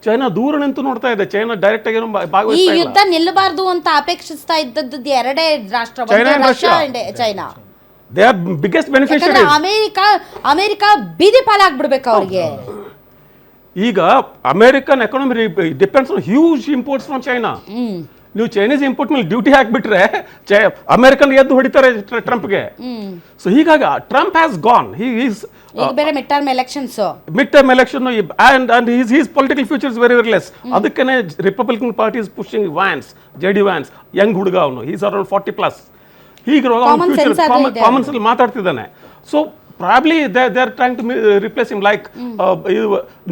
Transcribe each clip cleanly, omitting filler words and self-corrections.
China ದೂರ ನಿಂತು ನೋಡ್ತಾ ಇದೆ. ಚೈನಾ ಡೈರೆಕ್ಟ್ ಆಗಿ ಈ ಭಾಗವಹಿಸ್ತಾ ಇಲ್ಲ. ಯುದ್ಧ ನಿಲ್ಲಬಾರ್ದು ಅಂತ ಅಪೇಕ್ಷಿಸ್ತಾ ಇದ್ದದ್ದು ಎರಡೇ ರಾಷ್ಟ್ರ, Russia and China. They are biggest beneficiary. America ಬೀದಿ ಪಾಲಾಗ್ಬಿಡ್ಬೇಕು ಅವ್ರಿಗೆ. ಈಗ American economy depends on huge imports from China. ನೀವು ಚೈನೀಸ್ ಇಂಪೋರ್ಟ್ ಮೇಲೆ ಡ್ಯೂಟಿ ಹಾಕ್ಬಿಟ್ರೆ ಅಮೆರಿಕನ್ ಎದ್ದು ಹೊಡಿತಾರೆ ಟ್ರಂಪ್ಗೆ. ಸೊ ಹೀಗಾಗಿ ಟ್ರಂಪ್ ಹ್ಯಾಸ್ ಗಾನ್. ಬೇರೆ mid term elections and his political future is very less. ಅದಕ್ಕೇನೆ Republican party is pushing Vance, JD Vance, young ಹುಡುಗ ಅವನು, ಈಸ್ ಅರೌಂಡ್ 40+. ಹೀಗಿರುವಾಗ ಕಾಮನ್ ಸೆನ್ಸ್ ಮಾತಾಡ್ತಿದ್ದಾನೆ. So probably they are trying to replace him like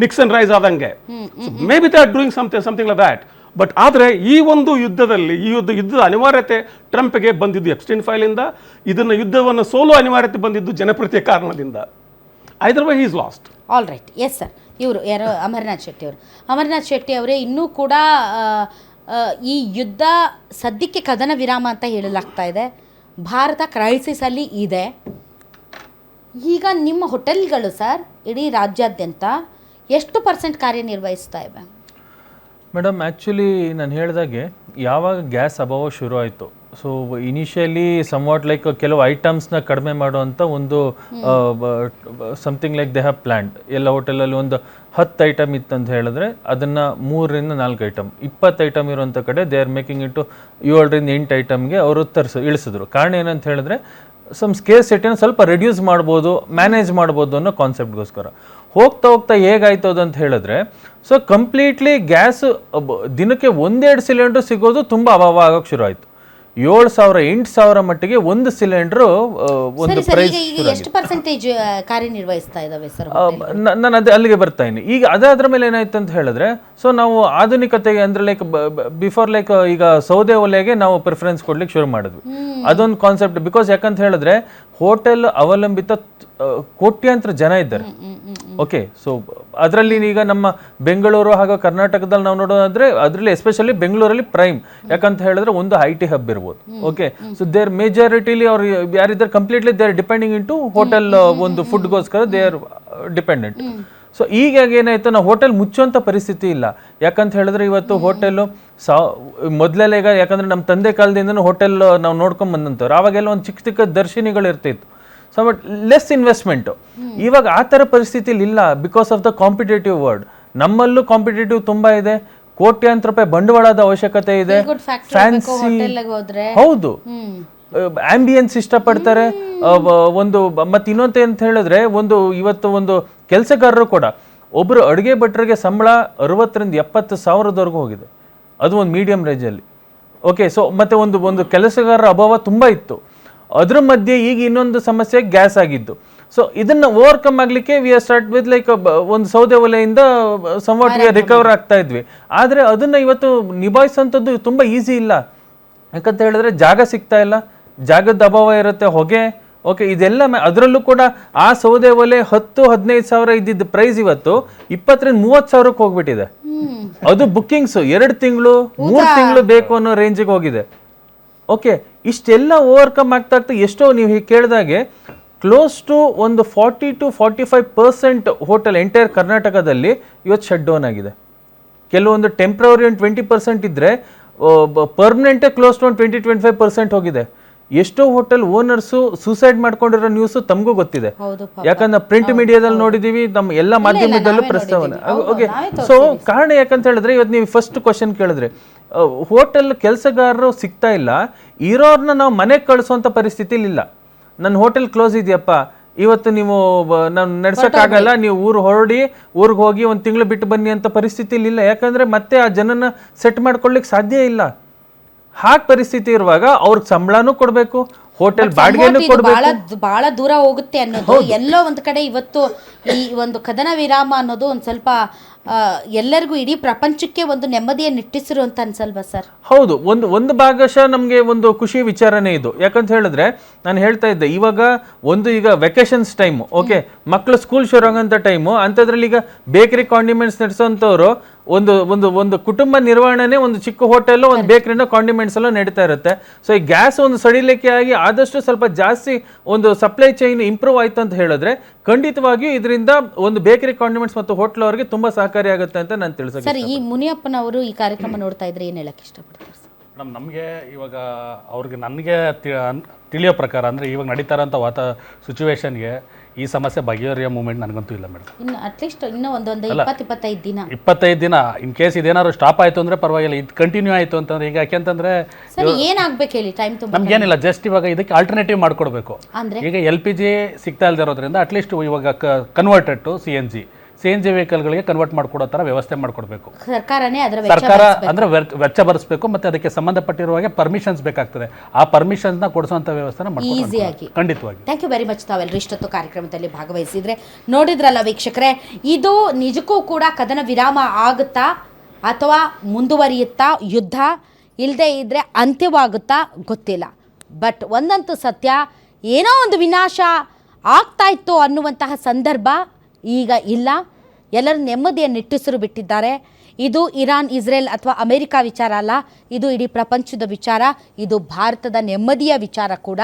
Nixon rise ಆದಂಗೆ. Maybe they are doing something like that. But ಆದರೆ ಈ ಒಂದು ಯುದ್ಧದಲ್ಲಿ ಯುದ್ಧದ ಅನಿವಾರ್ಯತೆ ಟ್ರಂಪ್ಗೆ ಬಂದಿದ್ದು ಎಪ್ಸ್ಟೈನ್ ಫೈಲ್ ಇಂದ. ಯುದ್ಧವನ್ನು ಸೋಲೋ ಅನಿವಾರ್ಯತೆ ಬಂದಿದ್ದು ಜನಪ್ರಿಯ ಕಾರಣದಿಂದ. Either way he is last. All right, yes sir. ಇವರು ಯಾರು, ಅಮರನಾಥ್ ಶೆಟ್ಟಿ ಅವರು. ಅಮರನಾಥ್ ಶೆಟ್ಟಿ ಅವರೇ, ಇನ್ನೂ ಕೂಡ ಈ ಯುದ್ಧ ಸದ್ಯಕ್ಕೆ ಕದನ ವಿರಾಮ ಅಂತ ಹೇಳಲಾಗ್ತಾ ಇದೆ. ಭಾರತ ಕ್ರೈಸಿಸಲ್ಲಿ ಇದೆ. ಈಗ ನಿಮ್ಮ ಹೋಟೆಲ್ಗಳು ಸರ್ ಇಡೀ ರಾಜ್ಯಾದ್ಯಂತ ಎಷ್ಟು % ಕಾರ್ಯನಿರ್ವಹಿಸ್ತಾ ಇವೆ? ಮೇಡಮ್, ಆ್ಯಕ್ಚುಲಿ ನಾನು ಹೇಳಿದಾಗೆ ಯಾವಾಗ ಗ್ಯಾಸ್ ಅಭಾವ ಶುರು ಆಯಿತು, ಸೊ ಇನಿಷಿಯಲಿ ಸಮ್ವಾಟ್ ಲೈಕ್ ಕೆಲವು ಐಟಮ್ಸ್ನ ಕಡಿಮೆ ಮಾಡುವಂಥ ಒಂದು something like they have planned. ಎಲ್ಲ ಹೋಟೆಲಲ್ಲಿ ಒಂದು 10 ಐಟಮ್ ಇತ್ತಂತ ಹೇಳಿದ್ರೆ ಅದನ್ನು 3 ರಿಂದ 4 ಐಟಮ್, 20 ಐಟಮ್ ಇರುವಂಥ ಕಡೆ ದೇ ಆರ್ ಮೇಕಿಂಗ್ ಇಟ್ಟು 7 ರಿಂದ 8 ಐಟಮ್ಗೆ ಅವರು ಇಳಿಸಿದ್ರು. ಕಾರಣ ಏನಂತ ಹೇಳಿದ್ರೆ ಸ್ಕೇರ್ ಸೆಟ್ಟಿನ ಸ್ವಲ್ಪ ರೆಡ್ಯೂಸ್ ಮಾಡ್ಬೋದು, ಮ್ಯಾನೇಜ್ ಮಾಡ್ಬೋದು ಅನ್ನೋ ಕಾನ್ಸೆಪ್ಟ್ಗೋಸ್ಕರ. ಹೋಗ್ತಾ ಹೋಗ್ತಾ ಹೇಗಾಯ್ತು ಅದಂತ ಹೇಳಿದ್ರೆ, ಸೊ ಕಂಪ್ಲೀಟ್ಲಿ ಗ್ಯಾಸ್ ದಿನಕ್ಕೆ 1-2 ಸಿಲಿಂಡರ್ ಸಿಗೋದು ತುಂಬ ಅಭಾವ ಆಗೋಕ್ಕೆ ಶುರು ಆಯಿತು. 7,000-8,000 ಮಟ್ಟಿಗೆ ಒಂದು ಸಿಲಿಂಡರ್ ಒಂದು ಪ್ರೈಸ್. ಎಷ್ಟು % ಕಾರ್ಯನಿರ್ವಹಿಸ್ತಾ ಇದಾವೆ ಸರ್? ನಾನು ಅಲ್ಲಿಗೆ ಬರ್ತಾ ಇದ್ದೀನಿ. ಈಗ ಅದಾದ್ರ ಮೇಲೆ ಏನಾಯ್ತು ಅಂತ ಹೇಳಿದ್ರೆ, ಸೊ ನಾವು ಆಧುನಿಕತೆಗೆ ಅಂದ್ರೆ ಲೈಕ್ ಬಿಫೋರ್ ಲೈಕ್ ಈಗ ಸೌದೆ ಒಲೆಗೆ ನಾವು ಪ್ರಿಫರೆನ್ಸ್ ಕೊಡ್ಲಿಕ್ಕೆ ಶುರು ಮಾಡಿದ್ವಿ. ಅದೊಂದು ಕಾನ್ಸೆಪ್ಟ್. ಬಿಕಾಸ್ ಯಾಕಂತ ಹೇಳಿದ್ರೆ ಹೋಟೆಲ್ ಅವಲಂಬಿತ ಕೋಟ್ಯಾಂತರ ಜನ ಇದ್ದಾರೆ. ಓಕೆ, ಸೊ ಅದರಲ್ಲಿ ಈಗ ನಮ್ಮ ಬೆಂಗಳೂರು ಹಾಗೂ ಕರ್ನಾಟಕದಲ್ಲಿ ನಾವು ನೋಡೋದಾದ್ರೆ ಅದರಲ್ಲಿ ಎಸ್ಪೆಷಲಿ ಬೆಂಗಳೂರಲ್ಲಿ ಪ್ರೈಮ್. ಯಾಕಂತ ಹೇಳಿದ್ರೆ ಒಂದು IT ಹಬ್ ಇರ್ಬೋದು. ಓಕೆ, ಸೊ ದೇರ್ ಮೇಜಾರಿಟಿಲಿ ಅವ್ರು ಯಾರಿದ್ದಾರೆ completely they are depending in to hotel ಒಂದು ಫುಡ್ಗೋಸ್ಕರ ದೇ ಆರ್ ಡಿಪೆಂಡೆಂಟ್. ಸೊ ಈಗ ಏನಾಯ್ತು, ನಾವು ಹೋಟೆಲ್ ಮುಚ್ಚುವಂಥ ಪರಿಸ್ಥಿತಿ ಇಲ್ಲ. ಯಾಕಂತ ಹೇಳಿದ್ರೆ ಇವತ್ತು ಹೋಟೆಲ್ಲು ಮೊದಲೆಲ್ಲ ಈಗ ಯಾಕಂದ್ರೆ ನಮ್ಮ ತಂದೆ ಕಾಲದಿಂದನೂ ಹೋಟೆಲ್ ನಾವು ನೋಡ್ಕೊಂಡ್ ಬಂದಂಥವ್ರು. ಆವಾಗೆಲ್ಲ ಒಂದು ಚಿಕ್ಕ ಚಿಕ್ಕ ದರ್ಶಿನಿಗಳು ಇರ್ತಿತ್ತು. So but less investment. ಇವಾಗ ಆ ಥರ ಪರಿಸ್ಥಿತಿಲಿ ಇಲ್ಲ, because of the competitive world. ನಮ್ಮಲ್ಲೂ ಕಾಂಪಿಟೇಟಿವ್ ತುಂಬ ಇದೆ, ಕೋಟ್ಯಾಂತರ ರೂಪಾಯಿ ಬಂಡವಾಳದ ಅವಶ್ಯಕತೆ ಇದೆ. ಫ್ಯಾನ್ಸಿ, ಹೌದು, ಆಂಬಿಯನ್ಸ್ ಇಷ್ಟಪಡ್ತಾರೆ. ಒಂದು ಮತ್ತೆ ಇನ್ನೊಂದು ಅಂತ ಹೇಳಿದ್ರೆ, ಇವತ್ತು ಒಂದು ಕೆಲಸಗಾರರು ಕೂಡ ಒಬ್ಬರು ಅಡುಗೆ ಭಟ್ರಿಗೆ ಸಂಬಳ 60,000 ರಿಂದ 70,000 ಹೋಗಿದೆ. ಅದು ಒಂದು ಮೀಡಿಯಂ ರೇಂಜಲ್ಲಿ. ಓಕೆ, ಸೊ ಮತ್ತೆ ಒಂದು ಕೆಲಸಗಾರರ ಅಭಾವ ತುಂಬ ಇತ್ತು. ಅದ್ರ ಮಧ್ಯೆ ಈಗ ಇನ್ನೊಂದು ಸಮಸ್ಯೆ ಗ್ಯಾಸ್ ಆಗಿದ್ದು. ಸೊ ಇದನ್ನ ಓವರ್ಕಮ್ ಆಗ್ಲಿಕ್ಕೆ we are start with like ಒಂದು ಸೌದೆ ಒಲೆಯಿಂದ ಸಂವಾಟ್ ರಿಕವರ್ ಆಗ್ತಾ ಇದ್ವಿ. ಆದರೆ ಅದನ್ನ ಇವತ್ತು ನಿಭಾಯಿಸೋಂಥದ್ದು ತುಂಬ ಈಸಿ ಇಲ್ಲ. ಯಾಕಂತ ಹೇಳಿದ್ರೆ ಜಾಗ ಸಿಗ್ತಾ ಇಲ್ಲ, ಜಾಗದ ಅಭಾವ ಇರುತ್ತೆ, ಹೊಗೆ. ಓಕೆ, ಇದೆಲ್ಲ ಅದರಲ್ಲೂ ಕೂಡ ಆ ಸೌದೆ ಒಲೆ 10-15 ಸಾವಿರ ಇದ್ದಿದ್ದ ಪ್ರೈಸ್ ಇವತ್ತು 20,000 ರಿಂದ 30,000 ಹೋಗ್ಬಿಟ್ಟಿದೆ. ಅದು ಬುಕ್ಕಿಂಗ್ಸ್ 2 ತಿಂಗಳು 3 ತಿಂಗಳು ಬೇಕು ಅನ್ನೋ ರೇಂಜಿಗೆ ಹೋಗಿದೆ. ಓಕೆ, ಇಷ್ಟೆಲ್ಲ ಓವರ್ಕಮ್ ಆಗ್ತಾ ಎಷ್ಟೋ ನೀವು ಕೇಳಿದಾಗೆ ಕ್ಲೋಸ್ ಟು ಒಂದು 40-45% ಹೋಟೆಲ್ ಎಂಟೈರ್ ಕರ್ನಾಟಕದಲ್ಲಿ ಇವತ್ತು ಶಟ್ ಡೌನ್ ಆಗಿದೆ. ಕೆಲವೊಂದು ಟೆಂಪ್ರವರಿ ಒಂದು 20% ಇದ್ರೆ ಪರ್ಮನೆಂಟೇ ಕ್ಲೋಸ್ ಟು ಒಂದು 20-25% ಹೋಗಿದೆ. ಎಷ್ಟೋ ಹೋಟೆಲ್ ಓನರ್ಸು ಸೂಸೈಡ್ ಮಾಡ್ಕೊಂಡಿರೋ ನ್ಯೂಸ್ ತಮಗೂ ಗೊತ್ತಿದೆ. ಯಾಕಂದ್ರೆ ಪ್ರಿಂಟ್ ಮೀಡಿಯಾದಲ್ಲಿ ನೋಡಿದೀವಿ, ನಮ್ಮ ಎಲ್ಲ ಮಾಧ್ಯಮದಲ್ಲೂ ಪ್ರಸ್ತಾವನೆ. ಓಕೆ, ಸೊ ಕಾರಣ ಯಾಕಂತ ಹೇಳಿದ್ರೆ ಇವತ್ತು ನೀವು ಫಸ್ಟ್ ಕ್ವಶನ್ ಕೇಳಿದ್ರೆ ಹೋಟೆಲ್ ಕೆಲಸಗಾರರು ಸಿಗ್ತಾ ಇಲ್ಲ, ಇರೋರ್ನ ನಾವು ಮನೆಗೆ ಕಳಿಸೋಂಥ ಪರಿಸ್ಥಿತಿಲಿ ಇಲ್ಲ. ನನ್ನ ಹೋಟೆಲ್ ಕ್ಲೋಸ್ ಇದೆಯಪ್ಪ, ಇವತ್ತು ನೀವು ನಾನು ನಡ್ಸೋಕ್ಕಾಗಲ್ಲ, ನೀವು ಊರಿಗೆ ಹೋಗಿ 1 ತಿಂಗಳು ಬಿಟ್ಟು ಬನ್ನಿ ಅಂತ ಪರಿಸ್ಥಿತಿಲಿ ಇಲ್ಲ. ಯಾಕಂದ್ರೆ ಮತ್ತೆ ಆ ಜನನ ಸೆಟ್ ಮಾಡ್ಕೊಳ್ಳಿಕ್ಕೆ ಸಾಧ್ಯ ಇಲ್ಲ. ಹಾಗೆ ಪರಿಸ್ಥಿತಿ ಇರುವಾಗ ಅವ್ರಿಗೆ ಸಂಬಳನೂ ಕೊಡಬೇಕು, ಹೋಟೆಲ್ ಬಾಡಿಗೆನೂ ಕೊಡಬೇಕು. ಬಹಳ ದೂರ ಹೋಗುತ್ತೆ ಅನ್ನೋದು ಎಲ್ಲೋ ಒಂದು ಕಡೆ ಇವತ್ತು ಈ ಒಂದು ಕದನ ವಿರಾಮ ಅನ್ನೋದು ಒಂದು ಸ್ವಲ್ಪ ಎಲ್ಲರಿಗೂ ಇಡೀ ಪ್ರಪಂಚಕ್ಕೆ ಒಂದು ನೆಮ್ಮದಿಯನ್ನು ನಿಟ್ಟಿಸಿರು ಅಂತ ಅನ್ಸಲ್ವಾ ಸರ್? ಹೌದು, ಒಂದು ಭಾಗಶಃ ನಮಗೆ ಒಂದು ಖುಷಿ ವಿಚಾರನೇ ಇದು. ಯಾಕಂತ ಹೇಳಿದ್ರೆ ನಾನು ಹೇಳ್ತಾ ಇದ್ದೆ, ಈಗ ವೆಕೇಶನ್ಸ್ ಟೈಮ್, ಓಕೆ, ಮಕ್ಕಳು ಸ್ಕೂಲ್ ಶುರು ಆಗೋಂಥ ಟೈಮು. ಅಂಥದ್ರಲ್ಲಿ ಈಗ ಬೇಕರಿ ಕಾಂಡಿಮೆಂಟ್ಸ್ ನಡೆಸೋಂಥವ್ರು ಒಂದು ಕುಟುಂಬ ನಿರ್ವಹಣೆ ಒಂದು ಚಿಕ್ಕ ಹೋಟೆಲ್, ಒಂದು ಬೇಕರಿನ ಕಾಂಡಿಮೆಂಟ್ಸ್ ಎಲ್ಲ ನಡೀತಾ ಇರುತ್ತೆ. ಸೊ ಈ ಗ್ಯಾಸ್ ಒಂದು ಸಡಿಲಿಕೆ ಆಗಿ ಆದಷ್ಟು ಸ್ವಲ್ಪ ಜಾಸ್ತಿ ಒಂದು ಸಪ್ಲೈ ಚೈನ್ ಇಂಪ್ರೂವ್ ಆಯ್ತು ಅಂತ ಹೇಳಿದ್ರೆ ಖಂಡಿತವಾಗಿಯೂ ಇದರಿಂದ ಒಂದು ಬೇಕರಿ ಕಾಂಡಿಮೆಂಟ್ಸ್ ಮತ್ತು ಹೋಟೆಲ್ ಅವರಿಗೆ ತುಂಬಾ ಸಹಕಾರ ಸಹಕಾರಿಯಾಗುತ್ತೆ ಅಂತ ನಾನು ತಿಳಿಸಕ್ಕೆ ಸರ್, ಈ ಮುನಿಯಪ್ಪನವರು ಈ ಕಾರ್ಯಕ್ರಮ ನೋಡ್ತಾ ಇದ್ರೆ ಏನು ಹೇಳಕ್ಕೆ ಇಷ್ಟಪಡ್ತಾರೆ ಸರ್? ಮೇಡಮ್, ನಮಗೆ ಇವಾಗ ನನಗೆ ತಿಳಿಯೋ ಪ್ರಕಾರ ಅಂದರೆ ಇವಾಗ ನಡೀತಾ ಇರೋಂಥ ಸಿಚುವೇಶನ್ಗೆ ಈ ಸಮಸ್ಯೆ ಬಗೆಹರಿಯೋ ಮೂಮೆಂಟ್ ನನಗಂತೂ ಇಲ್ಲ ಮೇಡಮ್. ಇನ್ನು ಅಟ್ಲೀಸ್ಟ್ ಇನ್ನೂ ಒಂದೊಂದು 20-25 ದಿನ 25 ದಿನ ಇನ್ ಕೇಸ್ ಇದೇನಾದ್ರು ಸ್ಟಾಪ್ ಆಯಿತು ಅಂದರೆ ಪರವಾಗಿಲ್ಲ, ಇದು ಕಂಟಿನ್ಯೂ ಆಯಿತು ಅಂತಂದ್ರೆ ಈಗ ಯಾಕೆಂತಂದರೆ ಸರ್ ಏನಾಗಬೇಕು ಹೇಳಿ? ಟೈಮ್ ತುಂಬ ನಮ್ಗೇನಿಲ್ಲ, ಜಸ್ಟ್ ಇವಾಗ ಇದಕ್ಕೆ ಆಲ್ಟರ್ನೇಟಿವ್ ಮಾಡಿಕೊಡ್ಬೇಕು. ಅಂದ್ರೆ ಈಗ LPG ಸಿಗ್ತಾ ಇಲ್ದಿರೋದ್ರಿಂದ ಅಟ್ಲೀಸ್ಟ್ ಇವಾಗ ಕನ್ವರ್ಟೆಡ್ ಟು CNG ವೆಹಿಕಲ್ಗಳಿಗೆ ಕನ್ವರ್ಟ್ ಮಾಡ್ಕೊಡೋ ಥರ ವ್ಯವಸ್ಥೆ ಮಾಡಿಕೊಡ್ಬೇಕು ಸರ್ಕಾರನೇ ಅದರ ಸರ್ಕಾರ. ಅಂದರೆ ವೆಚ್ಚ ಭರಿಸಬೇಕು ಮತ್ತು ಅದಕ್ಕೆ ಸಂಬಂಧಪಟ್ಟಿರುವಾಗೆ ಪರ್ಮಿಷನ್ಸ್ ಬೇಕಾಗ್ತದೆ. ಆ ಪರ್ಮಿಷನ್ಸ್ನ ಕೊಡಿಸುವಂಥ ವ್ಯವಸ್ಥೆನ ಈಸಿಯಾಗಿ. ಖಂಡಿತವಾಗಿ. ಥ್ಯಾಂಕ್ ಯು ವೆರಿ ಮಚ್ ತಾವೆಲ್ಲರೂ ಇಷ್ಟೊತ್ತು ಕಾರ್ಯಕ್ರಮದಲ್ಲಿ ಭಾಗವಹಿಸಿದ್ರೆ. ನೋಡಿದ್ರಲ್ಲ ವೀಕ್ಷಕರೇ, ಇದು ನಿಜಕ್ಕೂ ಕೂಡ ಕದನ ವಿರಾಮ ಆಗುತ್ತಾ ಅಥವಾ ಮುಂದುವರಿಯುತ್ತಾ, ಯುದ್ಧ ಇಲ್ಲದೆ ಇದ್ದರೆ ಅಂತ್ಯವಾಗುತ್ತಾ ಗೊತ್ತಿಲ್ಲ. ಬಟ್ ಒಂದಂತೂ ಸತ್ಯ, ಏನೋ ಒಂದು ವಿನಾಶ ಆಗ್ತಾ ಇತ್ತು ಅನ್ನುವಂತಹ ಸಂದರ್ಭ ಈಗ ಇಲ್ಲ. ಎಲ್ಲರೂ ನೆಮ್ಮದಿಯ ನಿಟ್ಟುಸಿರು ಬಿಟ್ಟಿದ್ದಾರೆ. ಇದು ಇರಾನ್, ಇಸ್ರೇಲ್ ಅಥವಾ ಅಮೆರಿಕ ವಿಚಾರ ಅಲ್ಲ, ಇದು ಇಡೀ ಪ್ರಪಂಚದ ವಿಚಾರ, ಇದು ಭಾರತದ ನೆಮ್ಮದಿಯ ವಿಚಾರ ಕೂಡ.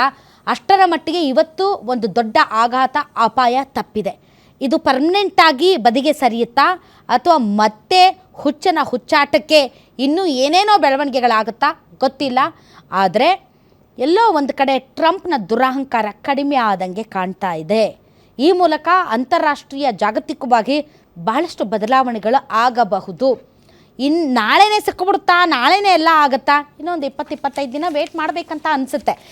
ಅಷ್ಟರ ಮಟ್ಟಿಗೆ ಇವತ್ತು ಒಂದು ದೊಡ್ಡ ಆಘಾತ, ಅಪಾಯ ತಪ್ಪಿದೆ. ಇದು ಪರ್ಮನೆಂಟಾಗಿ ಬದಿಗೆ ಸರಿಯುತ್ತಾ ಅಥವಾ ಮತ್ತೆ ಹುಚ್ಚಾಟಕ್ಕೆ ಇನ್ನೂ ಏನೇನೋ ಬೆಳವಣಿಗೆಗಳಾಗುತ್ತಾ ಗೊತ್ತಿಲ್ಲ. ಆದರೆ ಎಲ್ಲೋ ಒಂದು ಕಡೆ ಟ್ರಂಪ್ನ ದುರಹಂಕಾರ ಕಡಿಮೆ ಆದಂಗೆ ಕಾಣ್ತಾ ಇದೆ. ಈ ಮೂಲಕ ಅಂತಾರಾಷ್ಟ್ರೀಯ ಜಾಗತಿಕವಾಗಿ ಬಹಳಷ್ಟು ಬದಲಾವಣೆಗಳು ಆಗಬಹುದು. ನಾಳೆನೇ ಸಿಕ್ಕಿಬಿಡುತ್ತಾ, ನಾಳೆನೇ ಎಲ್ಲ ಆಗುತ್ತಾ? ಇನ್ನೊಂದು 20-25 ದಿನ ವೇಟ್ ಮಾಡಬೇಕಂತ ಅನಿಸುತ್ತೆ.